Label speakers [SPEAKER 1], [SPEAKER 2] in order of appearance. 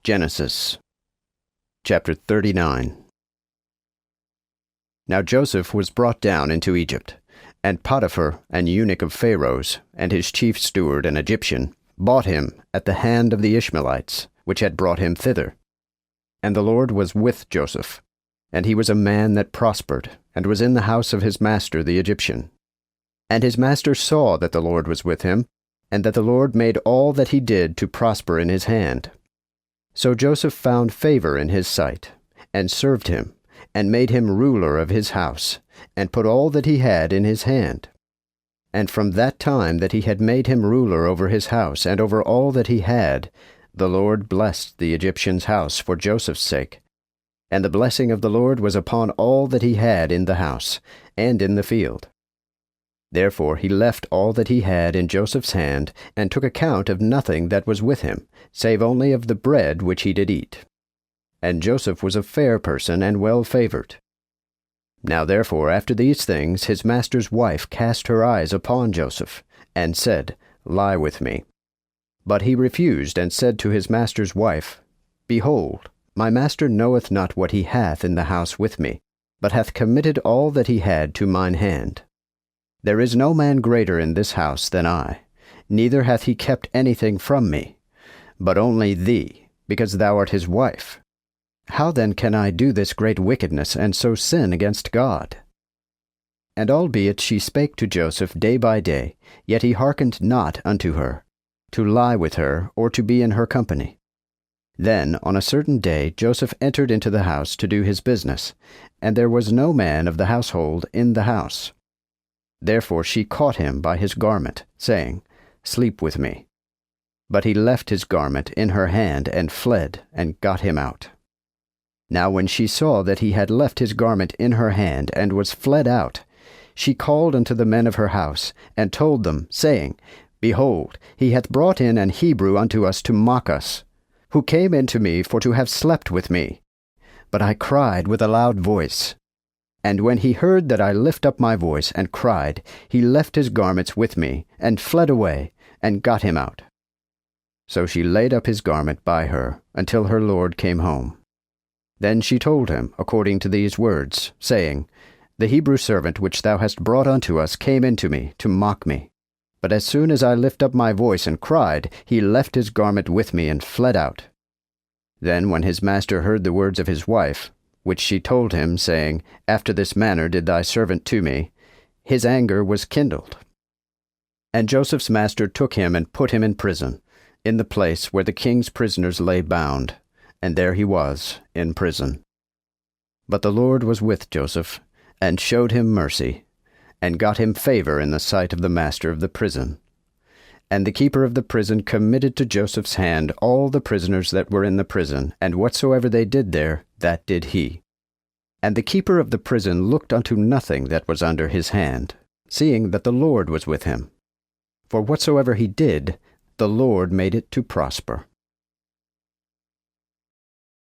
[SPEAKER 1] Genesis chapter 39. Now Joseph was brought down into Egypt, and Potiphar, an eunuch of Pharaoh's, and his chief steward, an Egyptian, bought him at the hand of the Ishmaelites, which had brought him thither. And the Lord was with Joseph, and he was a man that prospered, and was in the house of his master the Egyptian. And his master saw that the Lord was with him, and that the Lord made all that he did to prosper in his hand. So Joseph found favor in his sight, and served him, and made him ruler of his house, and put all that he had in his hand. And from that time that he had made him ruler over his house, and over all that he had, the Lord blessed the Egyptian's house for Joseph's sake. And the blessing of the Lord was upon all that he had in the house, and in the field. Therefore he left all that he had in Joseph's hand, and took account of nothing that was with him, save only of the bread which he did eat. And Joseph was a fair person and well favored. Now therefore after these things his master's wife cast her eyes upon Joseph, and said, Lie with me. But he refused, and said to his master's wife, Behold, my master knoweth not what he hath in the house with me, but hath committed all that he had to mine hand. There is no man greater in this house than I, neither hath he kept anything from me, but only thee, because thou art his wife. How then can I do this great wickedness, and so sin against God? And albeit she spake to Joseph day by day, yet he hearkened not unto her, to lie with her, or to be in her company. Then on a certain day Joseph entered into the house to do his business, and there was no man of the household in the house. Therefore she caught him by his garment, saying, Sleep with me. But he left his garment in her hand, and fled, and got him out. Now when she saw that he had left his garment in her hand, and was fled out, she called unto the men of her house, and told them, saying, Behold, he hath brought in an Hebrew unto us to mock us, who came in to me for to have slept with me. But I cried with a loud voice. And when he heard that I lift up my voice and cried, he left his garments with me, and fled away, and got him out. So she laid up his garment by her, until her lord came home. Then she told him according to these words, saying, The Hebrew servant which thou hast brought unto us came in to me, to mock me. But as soon as I lift up my voice and cried, he left his garment with me, and fled out. Then when his master heard the words of his wife, which she told him, saying, After this manner did thy servant to me, his anger was kindled. And Joseph's master took him and put him in prison, in the place where the king's prisoners lay bound, and there he was, in prison. But the Lord was with Joseph, and showed him mercy, and got him favor in the sight of the master of the prison. And the keeper of the prison committed to Joseph's hand all the prisoners that were in the prison, and whatsoever they did there, that did he. And the keeper of the prison looked unto nothing that was under his hand, seeing that the Lord was with him. For whatsoever he did, the Lord made it to prosper.